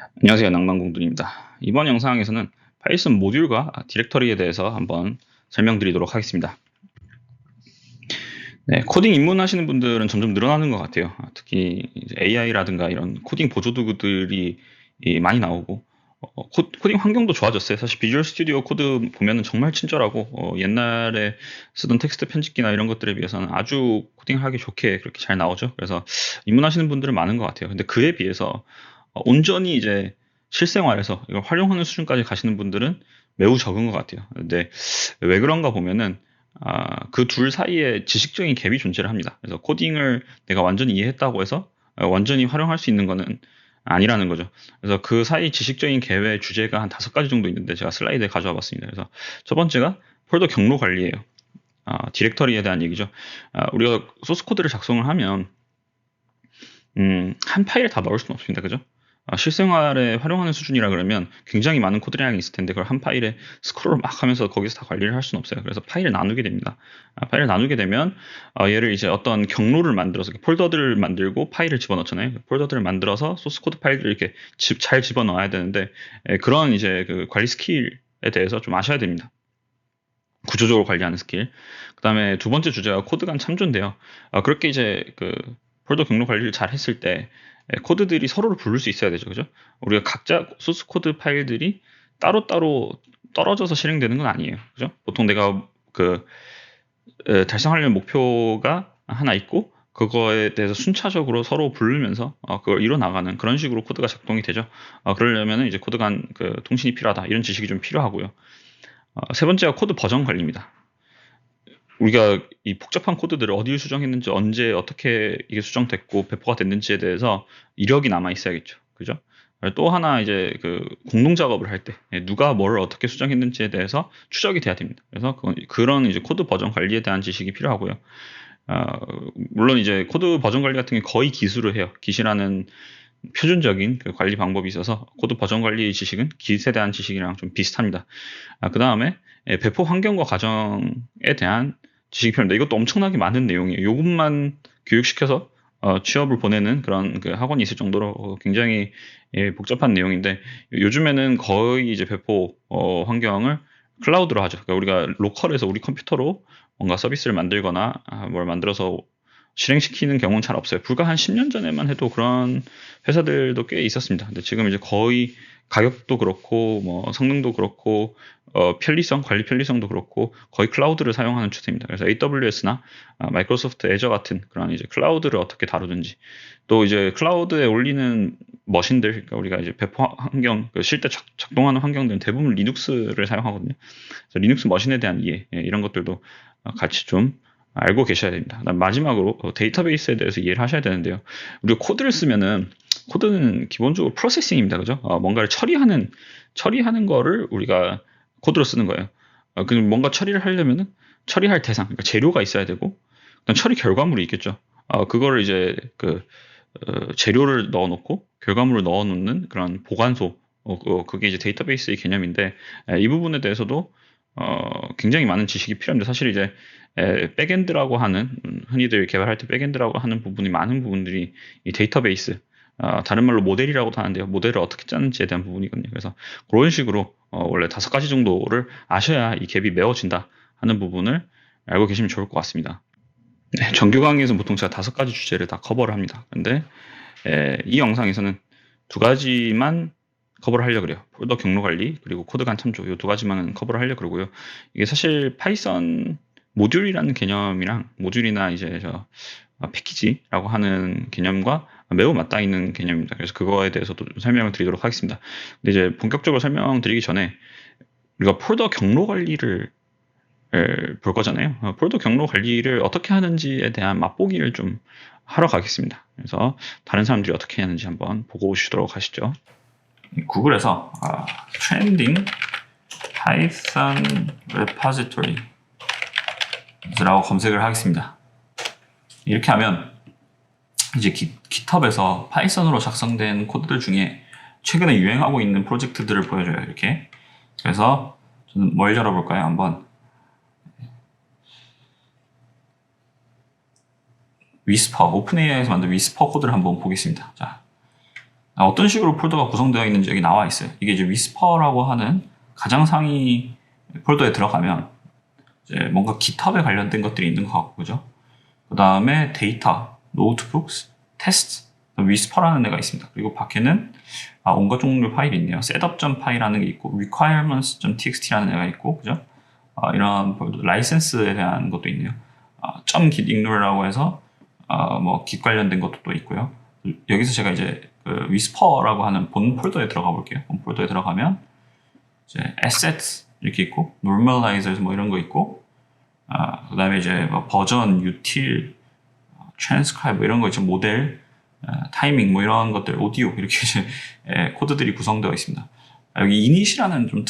안녕하세요. 낭만공둥입니다. 이번 영상에서는 파이썬 모듈과 디렉터리에 대해서 한번 설명드리도록 하겠습니다. 네, 코딩 입문하시는 분들은 점점 늘어나는 것 같아요. 특히 AI라든가 이런 코딩 보조도구들이 많이 나오고 코딩 환경도 좋아졌어요. 사실 비주얼 스튜디오 코드 보면은 정말 친절하고 옛날에 쓰던 텍스트 편집기나 이런 것들에 비해서는 아주 코딩하기 좋게 그렇게 잘 나오죠. 그래서 입문하시는 분들은 많은 것 같아요. 근데 그에 비해서 온전히 이제 실생활에서 이걸 활용하는 수준까지 가시는 분들은 매우 적은 것 같아요. 근데 왜 그런가 보면은 그 둘 사이에 지식적인 갭이 존재를 합니다. 그래서 코딩을 내가 완전히 이해했다고 해서 완전히 활용할 수 있는 거는 아니라는 거죠. 그래서 그 사이 지식적인 갭의 주제가 한 5가지 정도 있는데 제가 슬라이드에 가져와 봤습니다. 그래서 첫 번째가 폴더 경로 관리예요. 디렉터리에 대한 얘기죠. 우리가 소스 코드를 작성을 하면 한 파일에 다 넣을 수는 없습니다. 그죠? 실생활에 활용하는 수준이라 그러면 굉장히 많은 코드량이 있을 텐데 그걸 한 파일에 스크롤 막 하면서 거기서 다 관리를 할 수는 없어요. 그래서 파일을 나누게 됩니다. 파일을 나누게 되면 얘를 이제 어떤 경로를 만들어서 폴더들을 만들고 파일을 집어넣잖아요. 폴더들을 만들어서 소스 코드 파일을 이렇게 잘 집어넣어야 되는데 그런 이제 그 관리 스킬에 대해서 좀 아셔야 됩니다. 구조적으로 관리하는 스킬. 그 다음에 두 번째 주제가 코드 간 참조인데요. 그렇게 이제 그 폴더 경로 관리를 잘 했을 때 코드들이 서로를 부를 수 있어야 되죠. 그죠? 우리가 각자 소스 코드 파일들이 따로따로 떨어져서 실행되는 건 아니에요. 그죠? 보통 내가 달성하려는 목표가 하나 있고 그거에 대해서 순차적으로 서로 부르면서 그걸 이뤄나가는 그런 식으로 코드가 작동이 되죠. 그러려면 이제 코드 간 그 통신이 필요하다. 이런 지식이 좀 필요하고요. 세 번째가 코드 버전 관리입니다. 우리가 이 복잡한 코드들을 어디에 수정했는지 언제 어떻게 이게 수정됐고 배포가 됐는지에 대해서 이력이 남아 있어야겠죠. 그죠? 또 하나 이제 그 공동 작업을 할 때 누가 뭘 어떻게 수정했는지에 대해서 추적이 돼야 됩니다. 그래서 그런 이제 코드 버전 관리에 대한 지식이 필요하고요. 물론 이제 코드 버전 관리 같은 게 거의 기수를 해요. 기시라는 표준적인 그 관리 방법이 있어서 코드 버전 관리 지식은 기스에 대한 지식이랑 좀 비슷합니다. 그 다음에 배포 환경과 과정에 대한 지식이 필요합니다. 이것도 엄청나게 많은 내용이에요. 이것만 교육시켜서 취업을 보내는 그런 그 학원이 있을 정도로 굉장히 복잡한 내용인데 요즘에는 거의 이제 배포 환경을 클라우드로 하죠. 그러니까 우리가 로컬에서 우리 컴퓨터로 뭔가 서비스를 만들거나 뭘 만들어서 실행시키는 경우는 잘 없어요. 불과 한 10년 전에만 해도 그런 회사들도 꽤 있었습니다. 근데 지금 이제 거의 가격도 그렇고 뭐 성능도 그렇고 편리성, 관리 편리성도 그렇고 거의 클라우드를 사용하는 추세입니다. 그래서 AWS나 마이크로소프트 애저 같은 그런 이제 클라우드를 어떻게 다루든지 또 이제 클라우드에 올리는 머신들, 그러니까 우리가 이제 배포 환경, 실제 작동하는 환경들은 대부분 리눅스를 사용하거든요. 그래서 리눅스 머신에 대한 이해 이런 것들도 같이 좀 알고 계셔야 됩니다. 마지막으로 데이터베이스에 대해서 이해를 하셔야 되는데요. 우리가 코드를 쓰면은 코드는 기본적으로 프로세싱입니다. 그죠? 뭔가를 처리하는 거를 우리가 코드로 쓰는 거예요. 그럼 뭔가 처리를 하려면은 처리할 대상, 그러니까 재료가 있어야 되고, 그다음 처리 결과물이 있겠죠. 그거를 이제 재료를 넣어놓고 결과물을 넣어놓는 그런 보관소, 그게 이제 데이터베이스의 개념인데 이 부분에 대해서도 굉장히 많은 지식이 필요합니다. 사실 이제 백엔드라고 하는 흔히들 개발할 때 백엔드라고 하는 부분이 많은 부분들이 이 데이터베이스 다른 말로 모델이라고도 하는데요. 모델을 어떻게 짜는지에 대한 부분이거든요. 그래서 그런 식으로 원래 5가지 정도를 아셔야 이 갭이 메워진다 하는 부분을 알고 계시면 좋을 것 같습니다. 네, 정규 강의에서는 보통 제가 5가지 주제를 다 커버를 합니다. 근데 이 영상에서는 2가지만 커버를 하려고 그래요. 폴더 경로 관리 그리고 코드 간 참조 이 2가지만 커버를 하려고 그러고요. 이게 사실 파이썬 모듈이라는 개념이랑 모듈이나 이제 패키지라고 하는 개념과 매우 맞닿아 있는 개념입니다. 그래서 그거에 대해서도 좀 설명을 드리도록 하겠습니다. 근데 이제 본격적으로 설명드리기 전에 우리가 폴더 경로 관리를 볼 거잖아요. 폴더 경로 관리를 어떻게 하는지에 대한 맛보기를 좀 하러 가겠습니다. 그래서 다른 사람들이 어떻게 하는지 한번 보고 오시도록 하시죠. 구글에서 trending python repository 라고 검색을 하겠습니다. 이렇게 하면 이제 GitHub에서 파이썬으로 작성된 코드들 중에 최근에 유행하고 있는 프로젝트들을 보여줘요. 이렇게. 그래서 저는 뭘 열어볼까요? 한번 위스퍼, 오픈AI에서 만든 위스퍼 코드를 한번 보겠습니다. 자, 어떤 식으로 폴더가 구성되어 있는지 여기 나와 있어요. 이게 이제 위스퍼라고 하는 가장 상위 폴더에 들어가면 이제 뭔가 GitHub에 관련된 것들이 있는 것 같고, 그죠? 그 다음에 데이터, 노트북스, 테스트, 위스퍼라는 애가 있습니다. 그리고 밖에는 온갖 종류 파일이 있네요. setup.py라는 게 있고, requirements.txt라는 애가 있고, 그죠? 이런 라이센스에 대한 것도 있네요. .gitignnore라고 해서 뭐 git 관련된 것도 또 있고요. 여기서 제가 이제 그 whisper라고 하는 본 폴더에 들어가 볼게요. 본 폴더에 들어가면 이제 assets 이렇게 있고, normalizers 뭐 이런 거 있고, 그 다음에 이제 뭐 버전, util, transcribe 뭐 이런 거 있죠. 모델, 타이밍 뭐 이런 것들, 오디오 이렇게 이제 코드들이 구성되어 있습니다. 여기 init이라는 좀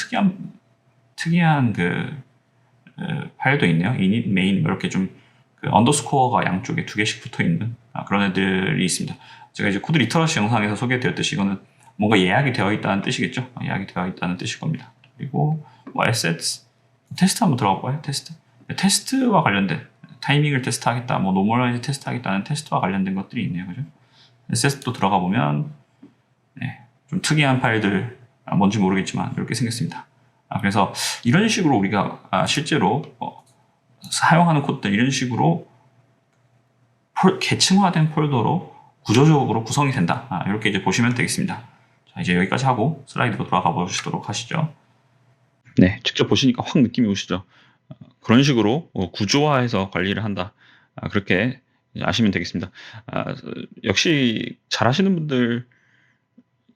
특이한 파일도 있네요. init, main 이렇게 좀 언더스코어가 양쪽에 2개씩 붙어 있는 그런 애들이 있습니다. 제가 이제 코드 리터러시 영상에서 소개해드렸듯이 이거는 뭔가 예약이 되어 있다는 뜻이겠죠. 예약이 되어 있다는 뜻일 겁니다. 그리고 뭐 assets, 테스트 한번 들어가 볼까요? 테스트와 관련된 타이밍을 테스트하겠다, 뭐 노멀라이즈 테스트하겠다는 테스트와 관련된 것들이 있네요. 그죠? assets도 들어가 보면 좀 특이한 파일들 뭔지 모르겠지만 이렇게 생겼습니다. 그래서 이런 식으로 우리가 실제로 사용하는 코드들 이런 식으로 계층화된 폴더로 구조적으로 구성이 된다. 이렇게 이제 보시면 되겠습니다. 자, 이제 여기까지 하고 슬라이드로 돌아가 보시도록 하시죠. 네, 직접 보시니까 확 느낌이 오시죠. 그런 식으로 구조화해서 관리를 한다. 그렇게 아시면 되겠습니다. 역시 잘하시는 분들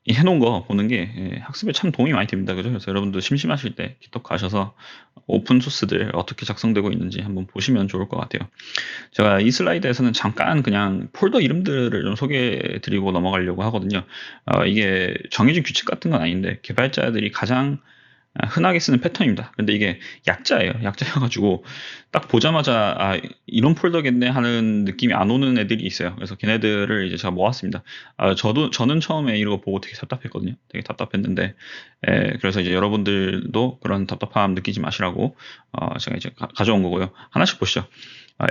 해놓은 거 보는 게 학습에 참 도움이 많이 됩니다. 그죠? 그래서 여러분도 심심하실 때 GitHub 가셔서 오픈 소스들 어떻게 작성되고 있는지 한번 보시면 좋을 것 같아요. 제가 이 슬라이드에서는 잠깐 그냥 폴더 이름들을 좀 소개해 드리고 넘어가려고 하거든요. 이게 정해진 규칙 같은 건 아닌데 개발자들이 가장 흔하게 쓰는 패턴입니다. 근데 이게 약자예요. 약자여가지고 딱 보자마자 이런 폴더겠네 하는 느낌이 안 오는 애들이 있어요. 그래서 걔네들을 이제 제가 모았습니다. 저는 처음에 이거 보고 되게 답답했거든요. 되게 답답했는데 그래서 이제 여러분들도 그런 답답함 느끼지 마시라고 제가 이제 가져온 거고요. 하나씩 보시죠.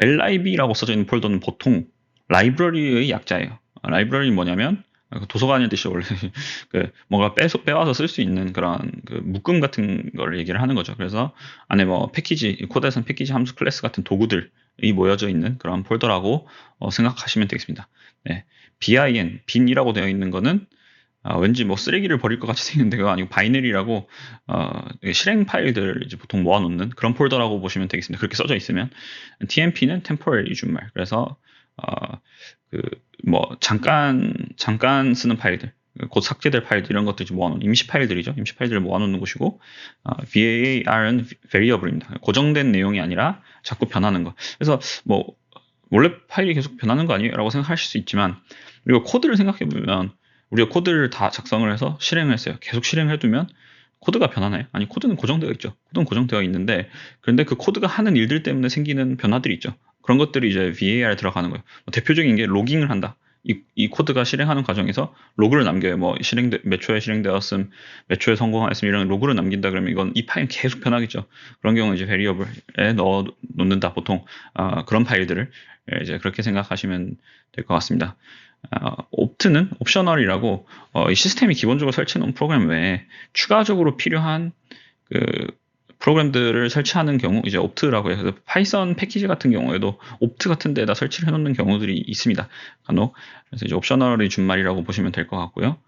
lib라고 써져 있는 폴더는 보통 라이브러리의 약자예요. 라이브러리는 뭐냐면 도서관의 뜻이 원래 뭔가 빼와서 쓸 수 있는 그런 묶음 같은 걸 얘기를 하는 거죠. 그래서 안에 뭐 패키지, 코드에서는 패키지 함수 클래스 같은 도구들이 모여져 있는 그런 폴더라고 생각하시면 되겠습니다. 네. bin이라고 되어 있는 거는 왠지 뭐 쓰레기를 버릴 것 같이 생겼는데 그거 아니고 바이너리라고 실행 파일들을 이제 보통 모아놓는 그런 폴더라고 보시면 되겠습니다. 그렇게 써져 있으면 tmp는 temporary 준말. 그래서 뭐 잠깐 쓰는 파일들, 곧 삭제될 파일들 이런 것들 모아놓은 임시 파일들이죠. 임시 파일들을 mo아놓는 곳이고 var은 variable입니다. 고정된 내용이 아니라 자꾸 변하는 거. 그래서 뭐 원래 파일이 계속 변하는 거 아니에요? 라고 생각하실 수 있지만 우리가 코드를 생각해 보면 우리가 코드를 다 작성을 해서 실행을 했어요. 계속 실행해두면 코드가 변하나요? 아니, 코드는 고정되어 있죠. 코드는 고정되어 있는데 그런데 그 코드가 하는 일들 때문에 생기는 변화들이 있죠. 그런 것들이 이제 VAR에 들어가는 거예요. 대표적인 게 로깅을 한다. 이 코드가 실행하는 과정에서 로그를 남겨요. 뭐 몇 초에 실행되었음, 몇 초에 성공했음 이런 로그를 남긴다 그러면 이건 이 파일은 계속 변하겠죠. 그런 경우는 이제 variable에 넣어 놓는다. 보통 그런 파일들을 이제 그렇게 생각하시면 될 것 같습니다. 옵트는 옵셔널이라고 이 시스템이 기본적으로 설치해 놓은 프로그램 외에 추가적으로 필요한 프로그램들을 설치하는 경우 이제 옵트라고 해서 파이썬 패키지 같은 경우에도 옵트 같은 데다 설치를 해놓는 경우들이 있습니다. 간혹. 그래서 이제 옵셔널의 준말이라고 보시면 될 것 같고요.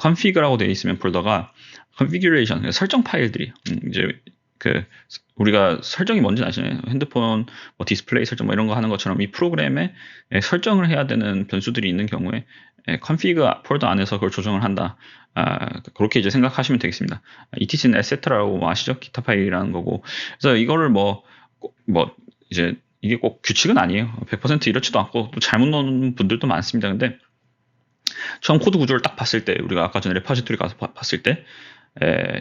config라고 되어 있으면 폴더가 configuration 설정 파일들이 이제 우리가 설정이 뭔지 아시나요? 핸드폰 뭐 디스플레이 설정 뭐 이런 거 하는 것처럼 이 프로그램에 설정을 해야 되는 변수들이 있는 경우에 config 폴더 안에서 그걸 조정을 한다. 그렇게 이제 생각하시면 되겠습니다. etc는 etc라고 아시죠? 기타 파일이라는 거고. 그래서 이거를 이제 이게 꼭 규칙은 아니에요. 100% 이렇지도 않고 또 잘못 넣는 분들도 많습니다. 근데 처음 코드 구조를 딱 봤을 때 우리가 아까 전에 레파지토리 가서 봤을 때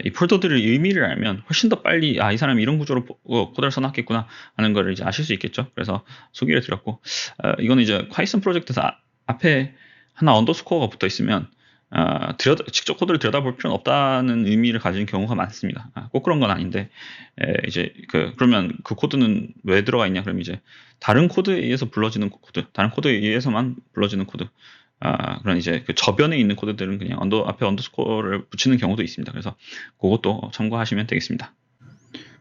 이 폴더들의 의미를 알면 훨씬 더 빨리 이 사람이 이런 구조로 코드를 써놨겠구나 하는 걸 이제 아실 수 있겠죠. 그래서 소개를 드렸고 이거는 이제 파이썬 프로젝트에서 앞에 하나 언더스코어가 붙어 있으면 직접 코드를 들여다볼 필요는 없다는 의미를 가진 경우가 많습니다. 꼭 그런 건 아닌데 이제 그러면 그 코드는 왜 들어가 있냐? 그럼 이제 다른 코드에 의해서 불러지는 코드, 다른 코드에 의해서만 불러지는 코드. 그런 이제 그 저변에 있는 코드들은 그냥 앞에 언더스코어를 붙이는 경우도 있습니다. 그래서 그것도 참고하시면 되겠습니다.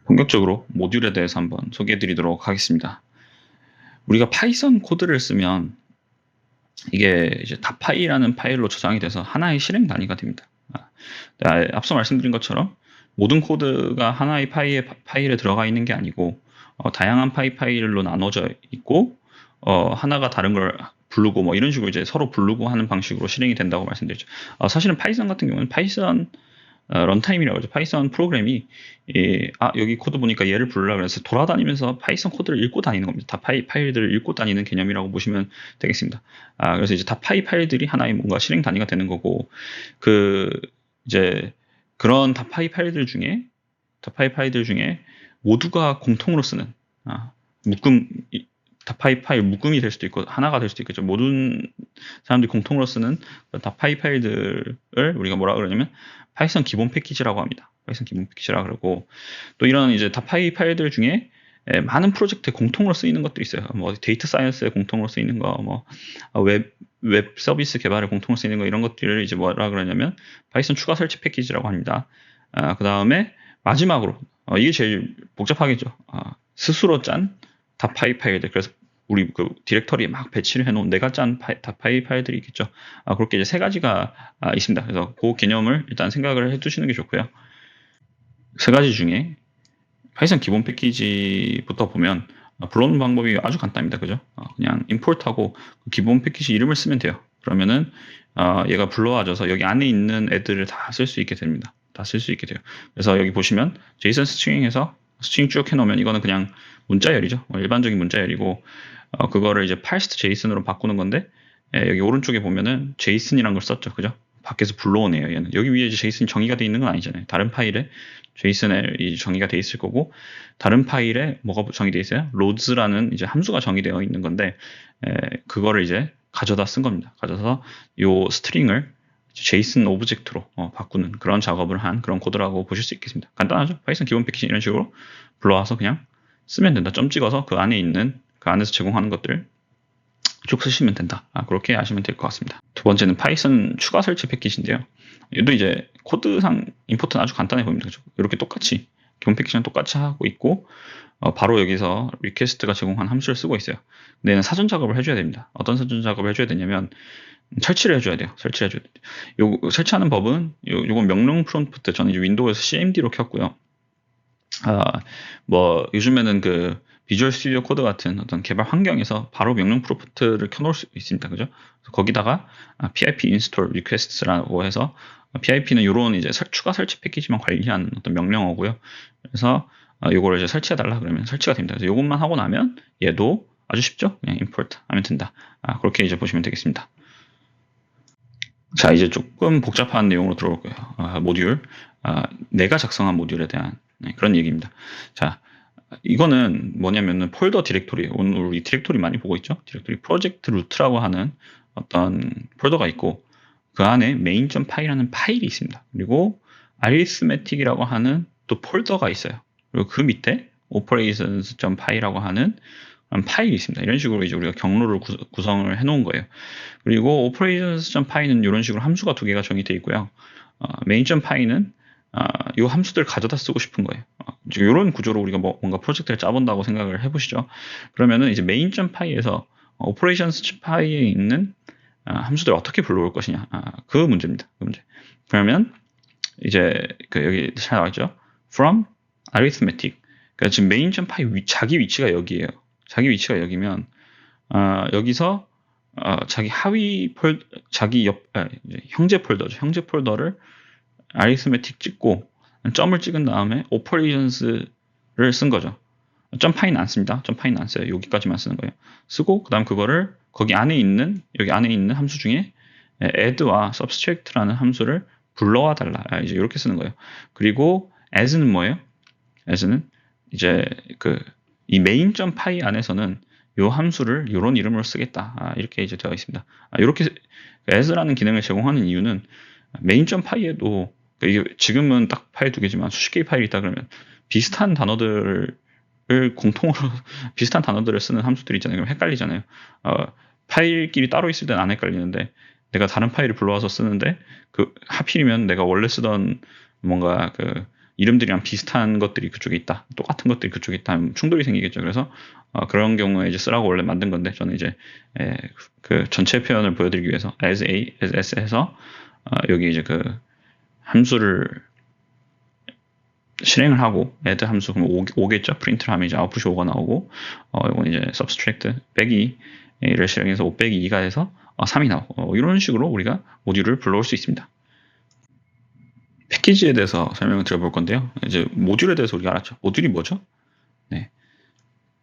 본격적으로 모듈에 대해서 한번 소개해 드리도록 하겠습니다. 우리가 파이썬 코드를 쓰면 이게 이제 다파이라는 파일로 저장이 돼서 하나의 실행 단위가 됩니다. 앞서 말씀드린 것처럼 모든 코드가 하나의 파일에 들어가 있는 게 아니고 다양한 파일로 나눠져 있고 하나가 다른 걸 부르고 뭐 이런 식으로 이제 서로 부르고 하는 방식으로 실행이 된다고 말씀드렸죠. 사실은 파이썬 같은 경우는 파이썬 런타임이라고 하죠. 파이썬 프로그램이 여기 코드 보니까 얘를 부르려고 해서 돌아다니면서 파이썬 코드를 읽고 다니는 겁니다. 다 파일들을 읽고 다니는 개념이라고 보시면 되겠습니다. 그래서 이제 다 파일들이 하나의 뭔가 실행 단위가 되는 거고 이제 그런 다 파일들 중에 모두가 공통으로 쓰는 파일 묶음이 될 수도 있고 하나가 될 수도 있겠죠. 모든 사람들이 공통으로 쓰는 다 파일들을 우리가 뭐라 그러냐면 파이썬 기본 패키지라고 합니다. 파이썬 기본 패키지라고 그러고 또 이런 이제 다 파일들 중에 많은 프로젝트에 공통으로 쓰이는 것도 있어요. 뭐 데이터 사이언스에 공통으로 쓰이는 거, 뭐 웹 서비스 개발에 공통으로 쓰이는 거 이런 것들을 이제 뭐라 그러냐면 파이썬 추가 설치 패키지라고 합니다. 그 다음에 마지막으로 이게 제일 복잡하겠죠. 스스로 짠 다 파일들. 그래서 우리 그 디렉터리에 막 배치를 해놓은 내가 짠 다 파일들이 있겠죠. 그렇게 이제 세 가지가 있습니다. 그래서 그 개념을 일단 생각을 해두시는 게 좋고요. 세 가지 중에 파이썬 기본 패키지부터 보면 불러오는 방법이 아주 간단합니다. 그죠? 그냥 임포트하고 기본 패키지 이름을 쓰면 돼요. 그러면은 얘가 불러와줘서 여기 안에 있는 애들을 다 쓸 수 있게 됩니다. 다 쓸 수 있게 돼요. 그래서 여기 보시면 제이슨 스트링에서 스트링 쭉 해놓으면 이거는 그냥 문자열이죠. 일반적인 문자열이고 그거를 이제 parse JSON으로 바꾸는 건데 여기 오른쪽에 보면은 JSON이란 걸 썼죠. 그죠? 밖에서 불러오네요. 얘는 여기 위에 이제 JSON 정의가 되어 있는 건 아니잖아요. 다른 파일에 JSON이 정의가 되어 있을 거고 다른 파일에 뭐가 정의되어 있어요? loads라는 이제 함수가 정의되어 있는 건데 그거를 이제 가져다 쓴 겁니다. 가져서 요 스트링을 JSON 오브젝트로 바꾸는 그런 작업을 한 그런 코드라고 보실 수 있겠습니다. 간단하죠? 파이썬 기본 패키지 이런 식으로 불러와서 그냥 쓰면 된다. 점 찍어서 그 안에서 제공하는 것들 쭉 쓰시면 된다. 그렇게 하시면 될 것 같습니다. 두 번째는 파이썬 추가 설치 패키지인데요. 얘도 이제 코드상 임포트는 아주 간단해 보입니다. 그렇죠? 이렇게 똑같이 기본 패키지랑 똑같이 하고 있고 바로 여기서 리퀘스트가 제공한 함수를 쓰고 있어요. 근데 얘는 사전 작업을 해줘야 됩니다. 어떤 사전 작업을 해줘야 되냐면 설치를 해줘야 돼요. 설치하는 법은 요건 명령 프롬프트 저는 이제 윈도우에서 CMD로 켰고요. 뭐 요즘에는 그 비주얼 스튜디오 코드 같은 어떤 개발 환경에서 바로 명령 프롬프트를 켜놓을 수 있습니다. 그죠? 거기다가 pip install requests라고 해서 pip는 이런 이제 추가 설치 패키지만 관리하는 어떤 명령어고요. 그래서 요거를 이제 설치해달라 그러면 설치가 됩니다. 그래서 요것만 하고 나면 얘도 아주 쉽죠? 그냥 import 하면 된다. 그렇게 이제 보시면 되겠습니다. 자, 이제 조금 복잡한 내용으로 들어올 거예요. 모듈. 내가 작성한 모듈에 대한 그런 얘기입니다. 자, 이거는 뭐냐면은 폴더 디렉토리. 오늘 우리 디렉토리 많이 보고 있죠? 디렉토리 프로젝트 루트라고 하는 어떤 폴더가 있고 그 안에 main.py라는 파일이 있습니다. 그리고 arithmetic이라고 하는 또 폴더가 있어요. 그리고 그 밑에 operations.py라고 하는 파일이 있습니다. 이런 식으로 이제 우리가 경로를 구성을 해놓은 거예요. 그리고 operations.py는 이런 식으로 함수가 두 개가 정의되어 있고요. main.py는 이 함수들 가져다 쓰고 싶은 거예요. 이런 구조로 우리가 뭔가 프로젝트를 짜본다고 생각을 해보시죠. 그러면은 이제 main.py에서 operations.py에 있는 함수들을 어떻게 불러올 것이냐. 그 문제입니다. 그 문제. 그러면 이제 여기 잘 나와있죠. from arithmetic. 그러니까 지금 main.py 자기 위치가 여기에요. 자기 위치가 여기면 여기서 자기 형제 폴더죠. 형제 폴더를 arithmetic 찍고 점을 찍은 다음에 operations를 쓴 거죠. .py는 안 씁니다. .py는 안 써요. 여기까지만 쓰는 거예요. 쓰고 그다음 그거를 여기 안에 있는 함수 중에 add와 subtract라는 함수를 불러와 달라. 이제 이렇게 쓰는 거예요. 그리고 as는 뭐예요? as는 이제 이 main.py 안에서는 이 함수를 이런 이름으로 쓰겠다. 이렇게 이제 되어 있습니다. 이렇게 as라는 기능을 제공하는 이유는 main.py에도 이게 지금은 딱 파일 두 개지만 수십 개의 파일이 있다 그러면 비슷한 단어들을 쓰는 함수들이 있잖아요. 그럼 헷갈리잖아요. 파일끼리 따로 있을 때는 안 헷갈리는데 내가 다른 파일을 불러와서 쓰는데 하필이면 내가 원래 쓰던 뭔가 이름들이랑 비슷한 것들이 그쪽에 있다, 똑같은 것들이 그쪽에 있다 하면 충돌이 생기겠죠. 그래서 그런 경우에 이제 쓰라고 원래 만든 건데, 저는 이제 전체 표현을 보여드리기 위해서 as a, as s 해서 여기 이제 함수를 실행을 하고 add 함수 그럼 5겠죠. 프린트를 하면 이제 아웃풋이 5가 나오고, 이건 이제 subtract 빼기 를 실행해서 5 빼기 2가 돼서 3이 나오고, 이런 식으로 우리가 모듈을 불러올 수 있습니다. 패키지에 대해서 설명을 드려볼 건데요. 이제 모듈에 대해서 우리가 알았죠. 모듈이 뭐죠? 네,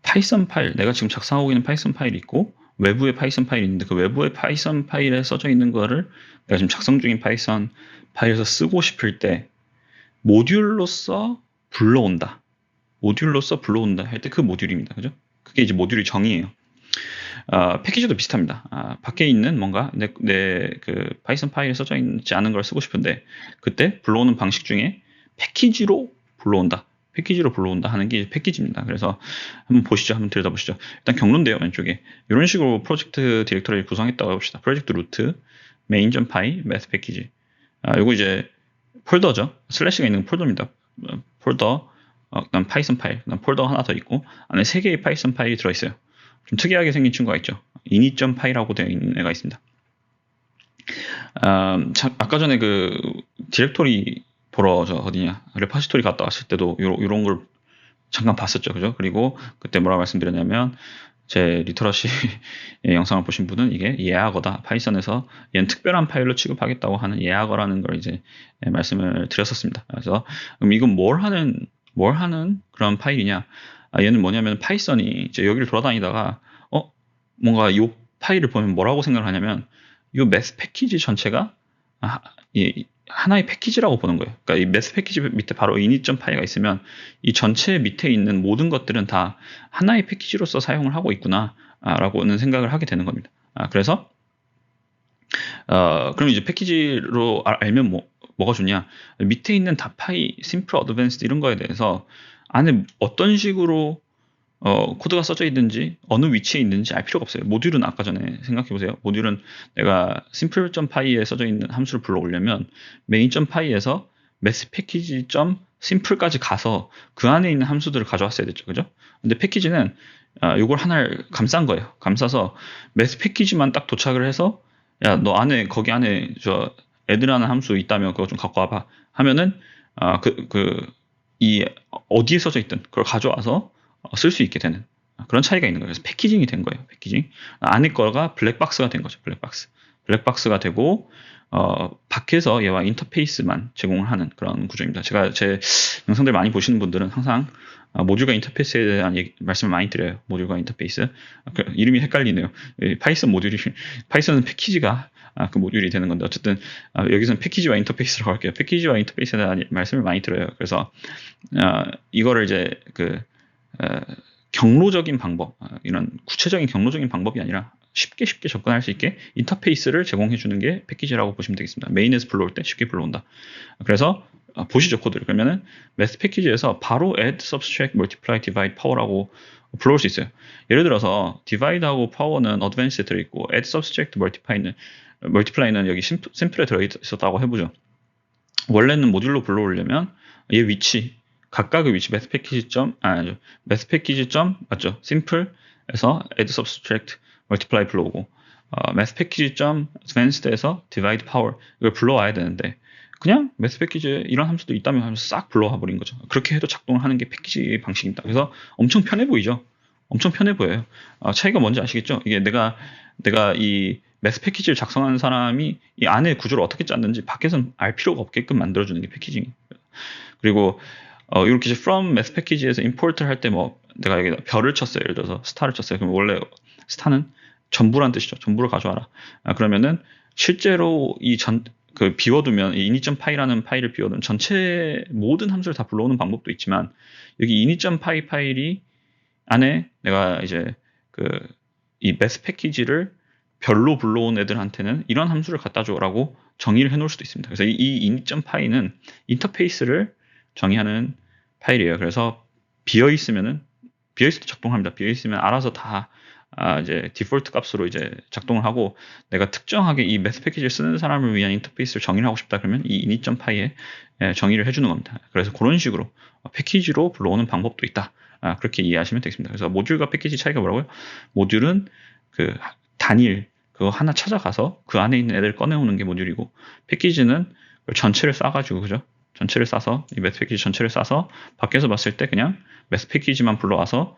파이썬 파일, 내가 지금 작성하고 있는 파이썬 파일이 있고 외부에 파이썬 파일이 있는데, 그 외부의 파이썬 파일에 써져 있는 거를 내가 지금 작성 중인 파이썬 파일에서 쓰고 싶을 때 모듈로서 불러온다. 모듈로서 불러온다 할 때 그 모듈입니다. 그죠? 그게 이제 모듈의 정의예요. 패키지도 비슷합니다. 밖에 있는 뭔가 내 파이썬 파일에 써져 있지 않은 걸 쓰고 싶은데, 그때 불러오는 방식 중에 패키지로 불러온다 하는 게 패키지입니다. 그래서 한번 보시죠. 한번 들여다보시죠. 일단 경로인데요. 왼쪽에 이런 식으로 프로젝트 디렉터리를 구성했다고 해봅시다. 프로젝트 루트 main.py math 패키지. 이거 이제 폴더죠. 슬래시가 있는 폴더입니다. 폴더, 그다음 파이썬 파일, 그다음 폴더 하나 더 있고 안에 3개의 파이썬 파일이 들어있어요. 좀 특이하게 생긴 친구가 있죠. init.py라고 되어 있는 애가 있습니다. 아까 전에 디렉토리 보러 어디냐 레파지토리 갔다 왔을 때도 이런 걸 잠깐 봤었죠. 그죠? 그리고 그때 뭐라고 말씀드렸냐면, 제 리터러시 영상을 보신 분은 이게 예아거다, 파이썬에서 얘는 특별한 파일로 취급하겠다고 하는 예아거라는 걸 이제 말씀을 드렸었습니다. 그래서 그럼 이건 뭘 하는 그런 파일이냐? 얘는 뭐냐면, 파이썬이 이제 여기를 돌아다니다가 뭔가 이 파일을 보면 뭐라고 생각을 하냐면, 이 매스 패키지 전체가 하나의 패키지라고 보는 거예요. 그러니까 이 매스 패키지 밑에 바로 init.py가 있으면 이 전체 밑에 있는 모든 것들은 다 하나의 패키지로서 사용을 하고 있구나 라고는 생각을 하게 되는 겁니다. 그래서 그럼 이제 패키지로 알면 뭐가 좋냐? 밑에 있는 다파이, 심플, 어드밴스드 이런 거에 대해서 안에 어떤 식으로 코드가 써져 있는지, 어느 위치에 있는지 알 필요가 없어요. 모듈은 아까 전에 생각해 보세요. 모듈은 내가 simple.py에 써져 있는 함수를 불러오려면 main.py에서 math package.simple까지 가서 그 안에 있는 함수들을 가져왔어야 됐죠. 그죠? 근데 패키지는 이걸 하나를 감싼 거예요. 감싸서 math package만 딱 도착을 해서, 야, 너 거기 안에 add라는 함수 있다면 그거 좀 갖고 와봐 하면은 이 어디에 써져 있든 그걸 가져와서 쓸 수 있게 되는 그런 차이가 있는 거예요. 그래서 패키징이 된 거예요. 패키징. 안에 거가 블랙박스가 된 거죠. 블랙박스가 되고 밖에서 얘와 인터페이스만 제공을 하는 그런 구조입니다. 제가 제 영상들 많이 보시는 분들은 항상 모듈과 인터페이스에 대한 말씀을 많이 드려요. 모듈과 인터페이스. 이름이 헷갈리네요. 파이썬은 패키지가 그 모듈이 되는 건데, 어쨌든 여기서는 패키지와 인터페이스라고 할게요. 패키지와 인터페이스에 대한 말씀을 많이 드려요. 그래서 이거를 이제 경로적인 방법, 이런 구체적인 경로적인 방법이 아니라 쉽게 접근할 수 있게 인터페이스를 제공해 주는 게 패키지라고 보시면 되겠습니다. 메인에서 불러올 때 쉽게 불러온다. 그래서 보시죠, 코드를. 그러면은 매스 패키지에서 바로 add, subtract, multiply, divide, power라고 불러올 수 있어요. 예를 들어서 divide하고 power는 advanced에 들어있고 add, subtract, multiply는 여기 심플에 들어있었다고 해보죠. 원래는 모듈로 불러오려면 얘 위치, 각각의 위치, 매스 패키지 점 맞죠? simple에서 add, subtract, multiply 불러오고, 매스 패키지 점 advanced에서 divide, power 이걸 불러와야 되는데, 그냥 매스 패키지에 이런 함수도 있다면 하면서 싹 불러와 버린 거죠. 그렇게 해도 작동을 하는 게 패키지 방식입니다. 그래서 엄청 편해 보이죠? 엄청 편해 보여요. 차이가 뭔지 아시겠죠? 이게 내가 이 매스 패키지를 작성하는 사람이 이 안에 구조를 어떻게 짰는지 밖에서는 알 필요가 없게끔 만들어주는 게 패키징이에요. 그리고 이렇게 이제 from 매스 패키지에서 import를 할 때 내가 여기다 별을 쳤어요. 예를 들어서 스타를 쳤어요. 그럼 원래 스타는 전부란 뜻이죠. 전부를 가져와라. 그러면은 실제로 비워두면 이 init.py라는 파일을 비워두면 전체 모든 함수를 다 불러오는 방법도 있지만, 여기 init.py 파일이 안에 내가 이제 이 매스 패키지를 별로 불러온 애들한테는 이런 함수를 갖다 줘라고 정의를 해놓을 수도 있습니다. 그래서 이 init.py는 인터페이스를 정의하는 파일이에요. 그래서 비어있어도 작동합니다. 비어있으면 알아서 다 이제 디폴트 값으로 이제 작동을 하고 내가 특정하게 이 매스 패키지를 쓰는 사람을 위한 인터페이스를 정의를 하고 싶다 그러면 이 init.py에 정의를 해주는 겁니다. 그래서 그런 식으로 패키지로 불러오는 방법도 있다. 그렇게 이해하시면 되겠습니다. 그래서 모듈과 패키지 차이가 뭐라고요? 모듈은 그 단일 그거 하나 찾아가서 그 안에 있는 애들 꺼내오는 게 모듈이고, 패키지는 전체를 싸가지고, 그죠? 전체를 싸서 이 매스 패키지 전체를 싸서 밖에서 봤을 때 그냥 매스 패키지만 불러와서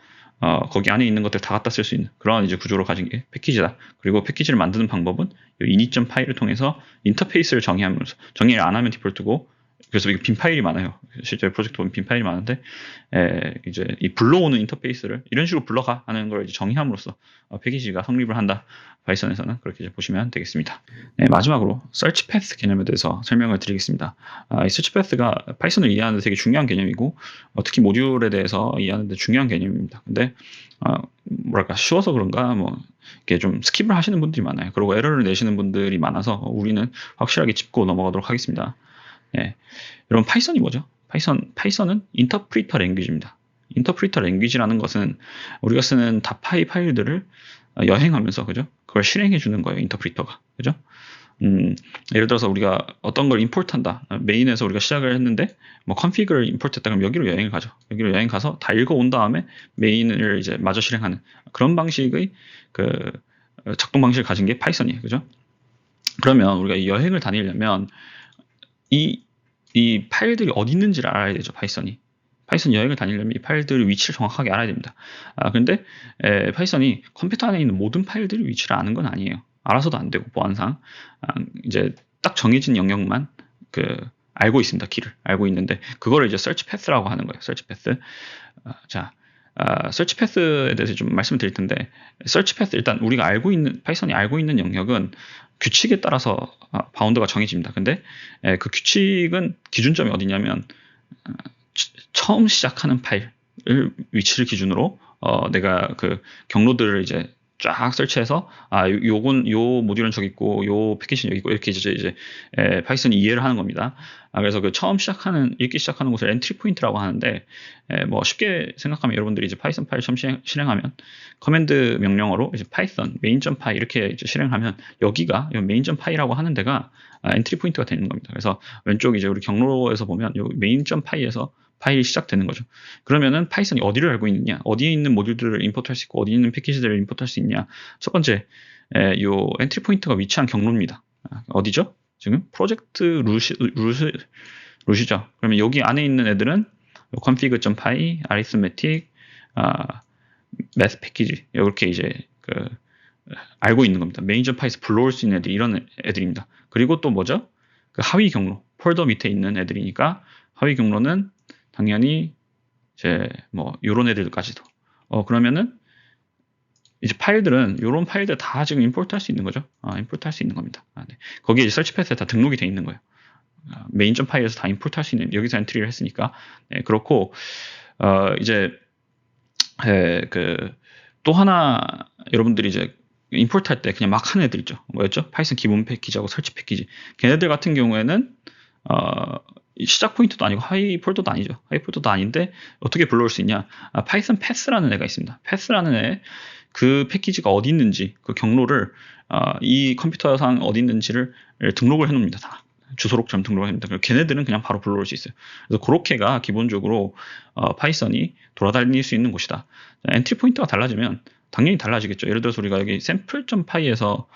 거기 안에 있는 것들 다 갖다 쓸 수 있는 그런 이제 구조를 가진 게 패키지다. 그리고 패키지를 만드는 방법은 init.py를 통해서 인터페이스를 정의하면서, 정의를 안 하면 디폴트고, 그래서 이게 빈 파일이 많아요. 실제 프로젝트 보면 빈 파일이 많은데, 이제 이 불러오는 인터페이스를 이런 식으로 불러가 하는 걸 이제 정의함으로써 패키지가 성립을 한다. 파이썬에서는 그렇게 이제 보시면 되겠습니다. 네, 마지막으로 search path 개념에 대해서 설명을 드리겠습니다. 이 search path가 파이썬을 이해하는 데 되게 중요한 개념이고, 특히 모듈에 대해서 이해하는 데 중요한 개념입니다. 근데 뭐랄까 쉬워서 그런가 뭐 이렇게 좀 스킵을 하시는 분들이 많아요. 그리고 에러를 내시는 분들이 많아서 우리는 확실하게 짚고 넘어가도록 하겠습니다. 네. 여러분, 파이썬이 뭐죠? 파이썬은 인터프리터 랭귀지입니다. 인터프리터 랭귀지라는 것은 우리가 쓰는 다파이 파일들을 여행하면서, 그죠? 그걸 실행해 주는 거예요, 인터프리터가. 그죠? 예를 들어서 우리가 어떤 걸 임포트한다. 메인에서 우리가 시작을 했는데, 뭐 config를 임포트했다 그러면 여기로 여행을 가죠. 여기로 여행 가서 다 읽어온 다음에 메인을 이제 마저 실행하는 그런 방식의 그 작동 방식을 가진 게 파이썬이에요. 그죠? 그러면 우리가 이 여행을 다니려면 이 파일들이 어디 있는지를 알아야 되죠, 파이썬이. 파이썬 여행을 다니려면 이 파일들의 위치를 정확하게 알아야 됩니다. 근데 파이썬이 컴퓨터 안에 있는 모든 파일들의 위치를 아는 건 아니에요. 알아서도 안 되고, 보안상. 이제 딱 정해진 영역만 알고 있습니다. 길을 알고 있는데, 그거를 이제 search path라고 하는 거예요. search path. search path에 대해서 좀 말씀을 드릴 텐데, search path 일단 우리가 파이썬이 알고 있는 영역은 규칙에 따라서 바운드가 정해집니다. 근데 그 규칙은 기준점이 어디냐면, 처음 시작하는 파일을 위치를 기준으로 내가 그 경로들을 이제 쫙 설치해서 요 모듈은 저기 있고 요 패키지는 여기 있고 이렇게 이제 파이썬이 이해를 하는 겁니다. 그래서 그 처음 읽기 시작하는 곳을 엔트리 포인트라고 하는데, 뭐 쉽게 생각하면 여러분들이 이제 파이썬 파일 처음 실행하면 커맨드 명령어로 이제 파이썬 main.py 이렇게 이제 실행하면 여기가 요 main.py라고 하는 데가 엔트리 포인트가 되는 겁니다. 그래서 왼쪽 이제 우리 경로에서 보면 요 main.py에서 파일이 시작되는 거죠. 그러면은 파이썬이 어디를 알고 있느냐, 어디에 있는 모듈들을 임포트할 수 있고 어디에 있는 패키지들을 임포트할 수 있냐. 첫 번째, 요 엔트리 포인트가 위치한 경로입니다. 어디죠? 지금 프로젝트 루시죠. 그러면 여기 안에 있는 애들은 config.py, arithmetic, math 패키지 이렇게 이제 알고 있는 겁니다. main.py에서 불러올 수 있는 애들, 이런 애들입니다. 그리고 또 뭐죠? 그 하위 경로, 폴더 밑에 있는 애들이니까 하위 경로는 당연히 이제 뭐 요런 애들까지도. 그러면은 이제 요런 파일들 다 지금 임포트 할 수 있는 거죠. 임포트 할 수 있는 겁니다. 네. 거기에 이제 설치 패스에 다 등록이 돼 있는 거예요. main.py에서 다 임포트 할 수 있는, 여기서 엔트리를 했으니까. 네, 그렇고 이제 또 하나 여러분들이 이제 임포트 할 때 그냥 막 하는 애들 있죠. 뭐였죠? 파이썬 기본 패키지하고 설치 패키지. 걔네들 같은 경우에는 시작 포인트도 아니고 하위 폴더도 아니죠. 하위 폴더도 아닌데 어떻게 불러올 수 있냐? 파이썬 패스라는 애가 있습니다. 패스라는 애, 그 패키지가 어디 있는지, 그 경로를 이 컴퓨터상 어디 있는지를 등록을 해놓습니다. 다 주소록처럼 등록을 합니다. 걔네들은 그냥 바로 불러올 수 있어요. 그래서 그렇게가 기본적으로 파이썬이 돌아다닐 수 있는 곳이다. 엔트리 포인트가 달라지면 당연히 달라지겠죠. 예를 들어서 우리가 여기 sample.py에서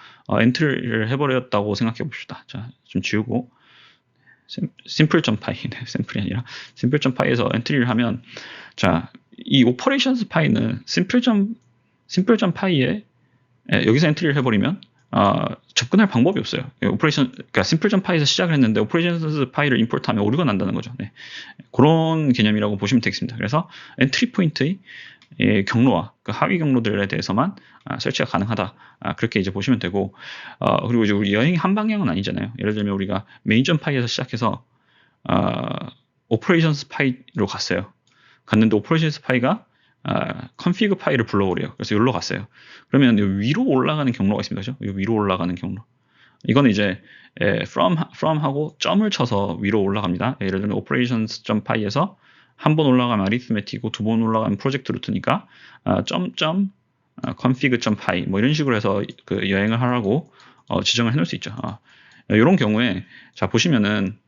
엔트리를 해버렸다고 생각해 봅시다. 자, 좀 지우고 simple.py, 네, 샘플이 아니라 simple.py에서 엔트리를 하면, 자, 이 operations py는 simple.py에 여기서 엔트리를 해버리면 접근할 방법이 없어요. 그러니까 simple.py에서 시작을 했는데 operations py를 임포트하면 오류가 난다는 거죠. 네. 그런 개념이라고 보시면 되겠습니다. 그래서 엔트리 포인트의 경로와 그 하위 경로들에 대해서만 설치가 가능하다. 그렇게 이제 보시면 되고, 그리고 이제 우리 여행이 한 방향은 아니잖아요. 예를 들면 우리가 main.py에서 시작해서 operations py로 갔는데 operations py가 config 파일을 불러오래요. 그래서 여기로 갔어요. 그러면 위로 올라가는 경로가 있습니다. 그죠? 위로 올라가는 경로. 이거는 이제 from하고 점을 쳐서 위로 올라갑니다. 예를 들면 operations.py에서 한 번 올라가면 arithmetic이고 두 번 올라가면 프로젝트 루트니까 config.py 뭐 이런 식으로 해서 그 여행을 하라고 지정을 해놓을 수 있죠. 이런 경우에 자 보시면은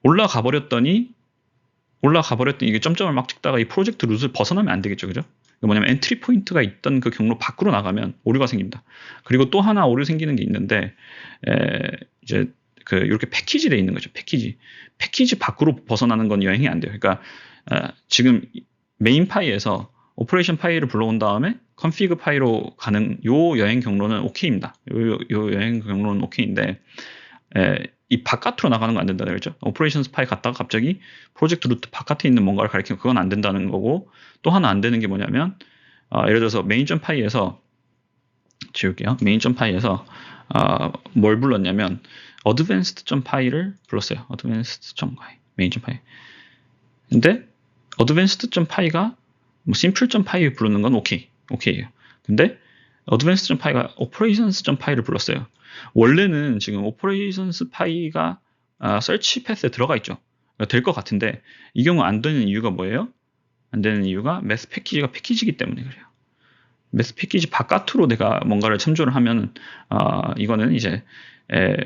올라가 버렸더니 이게 점점을 막 찍다가 이 프로젝트 루트를 벗어나면 안 되겠죠, 그죠? 뭐냐면 엔트리 포인트가 있던 그 경로 밖으로 나가면 오류가 생깁니다. 그리고 또 하나 오류 생기는 게 있는데 이제 그 이렇게 패키지돼 있는 거죠. 패키지 밖으로 벗어나는 건 여행이 안 돼요. 그러니까 지금 메인 파이에서 오퍼레이션 파이를 불러온 다음에 컨피그 파이로 가는 요 여행 경로는 오케이입니다. 요 여행 경로는 오케이인데 이 바깥으로 나가는 건 안 된다는 거죠. 오퍼레이션스 파이 갔다가 갑자기 프로젝트 루트 바깥에 있는 뭔가를 가리키면 그건 안 된다는 거고, 또 하나 안 되는 게 뭐냐면 예를 들어서 메인.py에서 지울게요. 메인.py에서 뭘 불렀냐면 advanced.py를 불렀어요. advanced.py 메인.py. 근데 advanced.py가 뭐 simple.py 부르는 건 오케이예요. 근데 advanced.py가 operations.py를 불렀어요. 원래는 지금 operations py가 search path에 들어가 있죠. 될 것 같은데 이 경우 안 되는 이유가 뭐예요? 안 되는 이유가 메스 패키지가 패키지이기 때문에 그래요. 메스 패키지 바깥으로 내가 뭔가를 참조를 하면 이거는 이제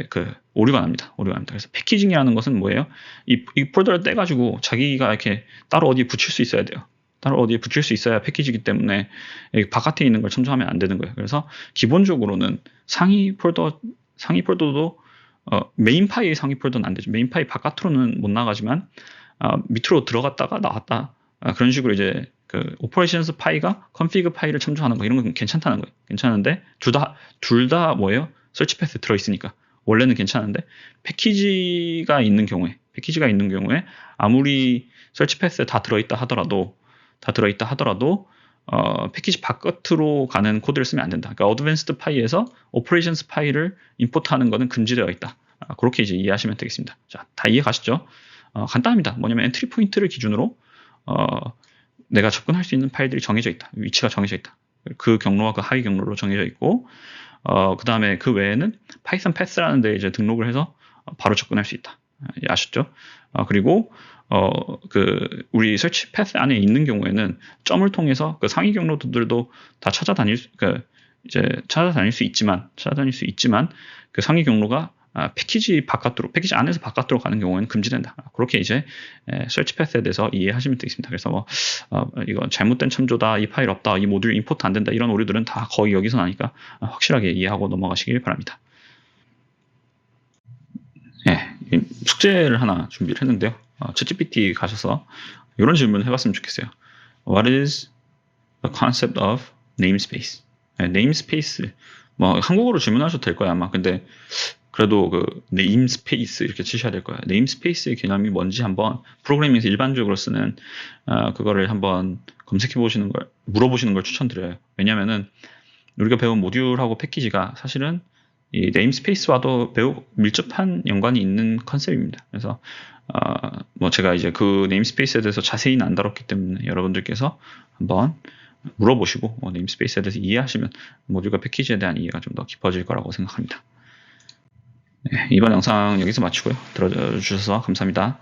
그 오류가 납니다. 그래서 패키징이라는 것은 뭐예요? 이 폴더를 떼가지고 자기가 이렇게 따로 어디에 붙일 수 있어야 돼요. 따로 어디에 붙일 수 있어야 패키지이기 때문에 바깥에 있는 걸 참조하면 안 되는 거예요. 그래서 기본적으로는 상위 폴더도 메인 파이 상위 폴더는 안 되죠. 메인 파이 바깥으로는 못 나가지만 밑으로 들어갔다가 나왔다. 그런 식으로 이제 그 오퍼레이션스 파이가 컨피그 파이를 참조하는 거 이런 건 괜찮다는 거예요. 괜찮은데 둘 다 뭐예요? 설치 패스에 들어 있으니까 원래는 괜찮은데 패키지가 있는 경우에 아무리 설치 패스에 다 들어있다 하더라도 패키지 바깥으로 가는 코드를 쓰면 안 된다. 그러니까 어드밴스드 파이에서 오퍼레이션스 파이를 임포트하는 것은 금지되어 있다. 그렇게 이제 이해하시면 되겠습니다. 자, 다 이해 가시죠? 간단합니다. 뭐냐면 엔트리 포인트를 기준으로 내가 접근할 수 있는 파일들이 정해져 있다. 위치가 정해져 있다. 그 경로와 그 하위 경로로 정해져 있고 그 다음에 그 외에는 파이썬 패스라는 데 이제 등록을 해서 바로 접근할 수 있다. 아셨죠? 그리고 우리 설치 패스 안에 있는 경우에는 점을 통해서 그 상위 경로들도 다 찾아다닐 수 있지만 그 상위 경로가 패키지 안에서 바깥으로 가는 경우에는 금지된다. 그렇게 이제 설치 패스에 대해서 이해하시면 되겠습니다. 그래서 이거 잘못된 참조다, 이 파일 없다, 이 모듈 임포트 안 된다 이런 오류들은 다 거의 여기서 나니까 확실하게 이해하고 넘어가시길 바랍니다. 숙제를 하나 준비를 했는데요. 챗GPT 가셔서 이런 질문을 해봤으면 좋겠어요. What is the concept of namespace? namespace 뭐 한국어로 질문하셔도 될 거야 아마. 근데 그래도 그 namespace 이렇게 치셔야 될 거야. namespace의 개념이 뭔지 한번 프로그래밍에서 일반적으로 쓰는 그거를 한번 검색해 보시는 걸 물어보시는 걸 추천드려요. 왜냐면은 우리가 배운 모듈하고 패키지가 사실은 이 네임스페이스와도 매우 밀접한 연관이 있는 컨셉입니다. 그래서 뭐 제가 이제 그 네임스페이스에 대해서 자세히는 안 다뤘기 때문에 여러분들께서 한번 물어보시고 네임스페이스에 대해서 이해하시면 모듈과 패키지에 대한 이해가 좀 더 깊어질 거라고 생각합니다. 이번 영상 여기서 마치고요. 들어주셔서 감사합니다.